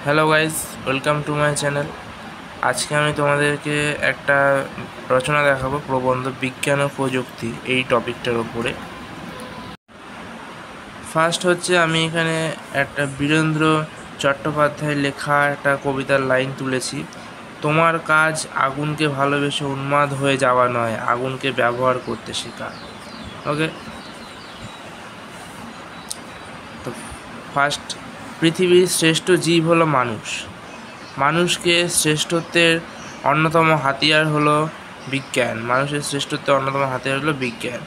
Hello guys, welcome to my channel. আজকে আমি তোমাদেরকে একটা রচনা দেখাবো, প্রবন্ধ বিজ্ঞান ও প্রযুক্তি এই টপিকটার উপরে। ফার্স্ট হচ্ছে আমি এখানে একটা বীরেন্দ্র চট্টোপাধ্যায়ের লেখা একটা কবিতার লাইন তুলেছি। তোমার কাজ আগুনকে ভালোবেসে উন্মাদ হয়ে যাওয়া নয়, আগুনকে ব্যবহার করতে শেখা। ওকে, তো ফার্স্ট, পৃথিবীর শ্রেষ্ঠ জীব হলো মানুষ। মানুষকে শ্রেষ্ঠত্বের অন্যতম হাতিয়ার হলো বিজ্ঞান। মানুষের শ্রেষ্ঠত্বের অন্যতম হাতিয়ার হলো বিজ্ঞান।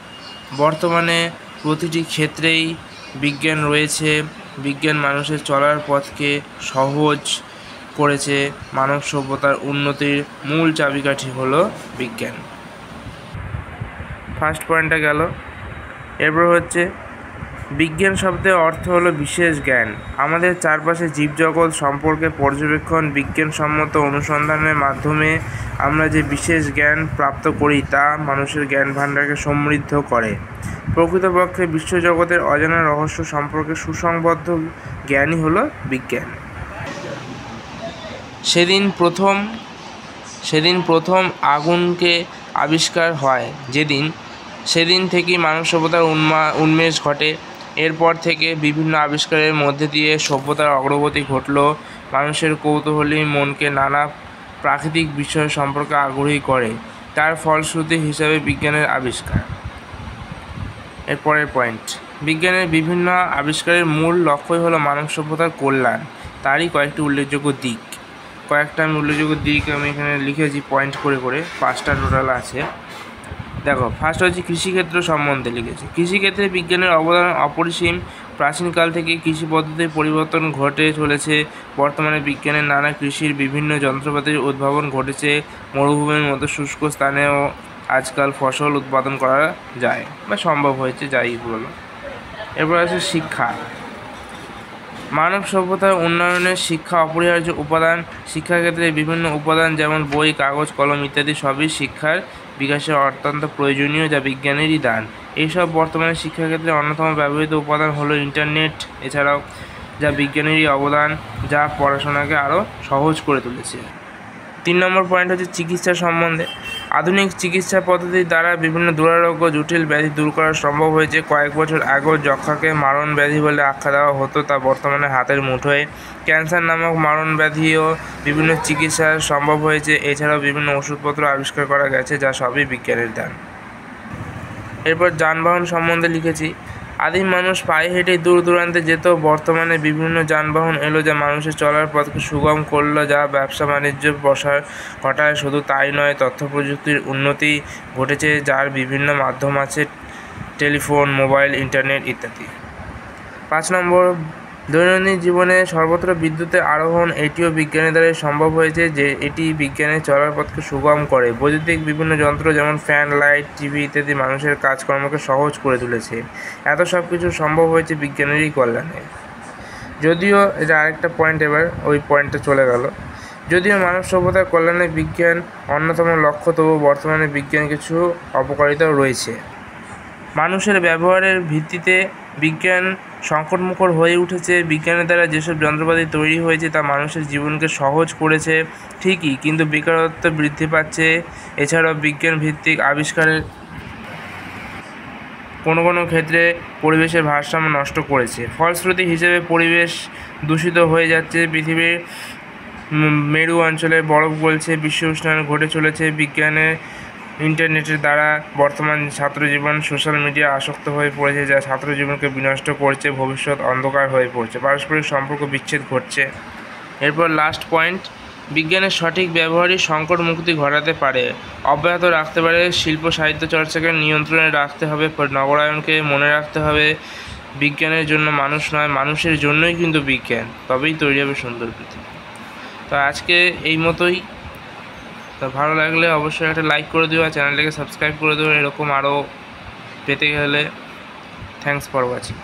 বর্তমানে প্রতিটি ক্ষেত্রেই বিজ্ঞান রয়েছে। বিজ্ঞান মানুষের চলার পথকে সহজ করেছে। মানব সভ্যতার উন্নতির মূল চাবিকাঠি হলো বিজ্ঞান। ফার্স্ট পয়েন্টটা গেল। এরপর হচ্ছে বিজ্ঞান শব্দের অর্থ হলো বিশেষ জ্ঞান। আমাদের চারপাশে জীবজগৎ সম্পর্কে পর্যবেক্ষণ, বিজ্ঞানসম্মত অনুসন্ধানের মাধ্যমে আমরা যে বিশেষ জ্ঞান প্রাপ্ত করি তা মানুষের জ্ঞান ভাণ্ডারকে সমৃদ্ধ করে। প্রকৃতপক্ষে বিশ্বজগতের অজানা রহস্য সম্পর্কে সুসংবদ্ধ জ্ঞানই হলো বিজ্ঞান। সেদিন প্রথম আগুনকে আবিষ্কার হয় সেদিন থেকেই মানব সভ্যতার উন্মেষ ঘটে। এরপর থেকে বিভিন্ন আবিষ্কারের মধ্যে দিয়ে সভ্যতার অগ্রগতি ঘটল। মানুষের কৌতূহলী মনকে নানা প্রাকৃতিক বিষয় সম্পর্কে আগ্রহী করে। তার ফলশ্রুতি হিসাবে বিজ্ঞানের আবিষ্কার। এরপরের পয়েন্ট, বিজ্ঞানের বিভিন্ন আবিষ্কারের মূল লক্ষ্যই হলো মানব সভ্যতার কল্যাণ। তারই কয়েকটা উল্লেখযোগ্য দিক আমি এখানে লিখেছি পয়েন্ট করে 5টা টোটাল আছে। দেখো, ফার্স্ট হচ্ছে কৃষিক্ষেত্র সম্বন্ধে লিখেছি। কৃষিক্ষেত্রে বিজ্ঞানের অবদান অপরিসীম। প্রাচীনকাল থেকে কৃষি পদ্ধতির পরিবর্তন ঘটে চলেছে। বর্তমানে বিজ্ঞানের নানা কৃষির বিভিন্ন যন্ত্রপাতির উদ্ভাবন ঘটেছে। মরুভূমির মতো শুষ্ক স্থানেও আজকাল ফসল উৎপাদন করা যায় বা সম্ভব হয়েছে, যাই বলো। এরপর আছে শিক্ষা। মানব সভ্যতার উন্নয়নে শিক্ষা অপরিহার্য উপাদান। শিক্ষাক্ষেত্রে বিভিন্ন উপাদান যেমন বই, কাগজ, কলম ইত্যাদি সবই শিক্ষার বিকাশে অত্যন্ত প্রয়োজনীয়, যা বিজ্ঞানেরই দান। এইসব বর্তমানে শিক্ষাক্ষেত্রে অন্যতম ব্যবহৃত উপাদান হলো ইন্টারনেট, এছাড়াও যা বিজ্ঞানেরই অবদান, যা পড়াশোনাকে আরও সহজ করে তুলেছে। 3 নম্বর পয়েন্ট হচ্ছে চিকিৎসা সম্বন্ধে। আধুনিক চিকিৎসা পদ্ধতির দ্বারা বিভিন্ন দুরারোগ্য জটিল ব্যাধি দূর করা সম্ভব হয়েছে। কয়েক বছর আগেও যক্ষাকে মারণ ব্যাধি বলে আখ্যা দেওয়া হতো, তা বর্তমানে হাতের মুঠোয়। ক্যান্সার নামক মারণ ব্যাধিও বিভিন্ন চিকিৎসা সম্ভব হয়েছে। এছাড়াও বিভিন্ন ওষুধপত্র আবিষ্কার করা গেছে, যা সবই বিজ্ঞানের দান। এরপর যানবাহন সম্বন্ধে লিখেছি। আদিম মানুষ পায়ে হেঁটে দূর দূরান্তে যেত। বর্তমানে বিভিন্ন যানবাহন এলো, যা মানুষের চলার পথকে সুগম করলো, যা ব্যবসা বাণিজ্য প্রসার ঘটায়। শুধু তাই নয়, তথ্য প্রযুক্তির উন্নতি ঘটেছে, যার বিভিন্ন মাধ্যম আছে, টেলিফোন, মোবাইল, ইন্টারনেট ইত্যাদি। 5 নম্বর, দৈনন্দিন জীবনে সর্বত্র বিদ্যুতের আরোহণ। এটিও বিজ্ঞানের দ্বারাই সম্ভব হয়েছে, যে এটি বিজ্ঞানের চলার পথকে সুগম করে। বৈদ্যুতিক বিভিন্ন যন্ত্র যেমন ফ্যান, লাইট, টিভি ইত্যাদি মানুষের কাজকর্মকে সহজ করে তুলেছে। এত সব কিছু সম্ভব হয়েছে বিজ্ঞানেরই কল্যাণে। যদিও এটা আরেকটা পয়েন্ট, এবার ওই পয়েন্টটা চলে গেল। যদিও মানব সভ্যতার কল্যাণে বিজ্ঞান অন্যতম লক্ষ্য, তবুও বর্তমানে বিজ্ঞান কিছু অপকারিতাও রয়েছে। মানুষের ব্যবহারের ভিত্তিতে বিজ্ঞান সংকটমুখর হয়ে উঠেছে। বিজ্ঞানের দ্বারা যেসব যন্ত্রপাতি তৈরি হয়েছে তা মানুষের জীবনকে সহজ করেছে ঠিকই, কিন্তু বেকারত্ব বৃদ্ধি পাচ্ছে। এছাড়াও বিজ্ঞান ভিত্তিক আবিষ্কারের কোনো ক্ষেত্রে পরিবেশের ভারসাম্য নষ্ট করেছে। ফলশ্রুতি হিসেবে পরিবেশ দূষিত হয়ে যাচ্ছে। পৃথিবীর মেরু অঞ্চলে বরফ গলছে, বিশ্ব উষ্ণায়ন ঘটে চলেছে। বিজ্ঞানের ইন্টারনেটের দ্বারা বর্তমান ছাত্রজীবন সোশ্যাল মিডিয়া আসক্ত হয়ে পড়েছে, যা ছাত্রজীবনকে বিনষ্ট করছে। ভবিষ্যৎ অন্ধকার হয়ে পড়ছে, পারস্পরিক সম্পর্ক বিচ্ছেদ ঘটছে। এরপর লাস্ট পয়েন্ট, বিজ্ঞানের সঠিক ব্যবহারই সংকট মুক্তি ঘটাতে পারে, অব্যাহত রাখতে পারে। শিল্প সাহিত্য চর্চাকে নিয়ন্ত্রণে রাখতে হবে, নগরায়নকে মনে রাখতে হবে। বিজ্ঞানের জন্য মানুষ নয়, মানুষের জন্যই কিন্তু বিজ্ঞান, তবেই তৈরি হবে সুন্দর পৃথিবী। তো আজকে এই মতোই। তো ভালো লাগলে অবশ্যই একটা লাইক করে দিও আর চ্যানেলটাকে সাবস্ক্রাইব করে দিও, এরকম আরও পেতে গেলে। Thanks for watching.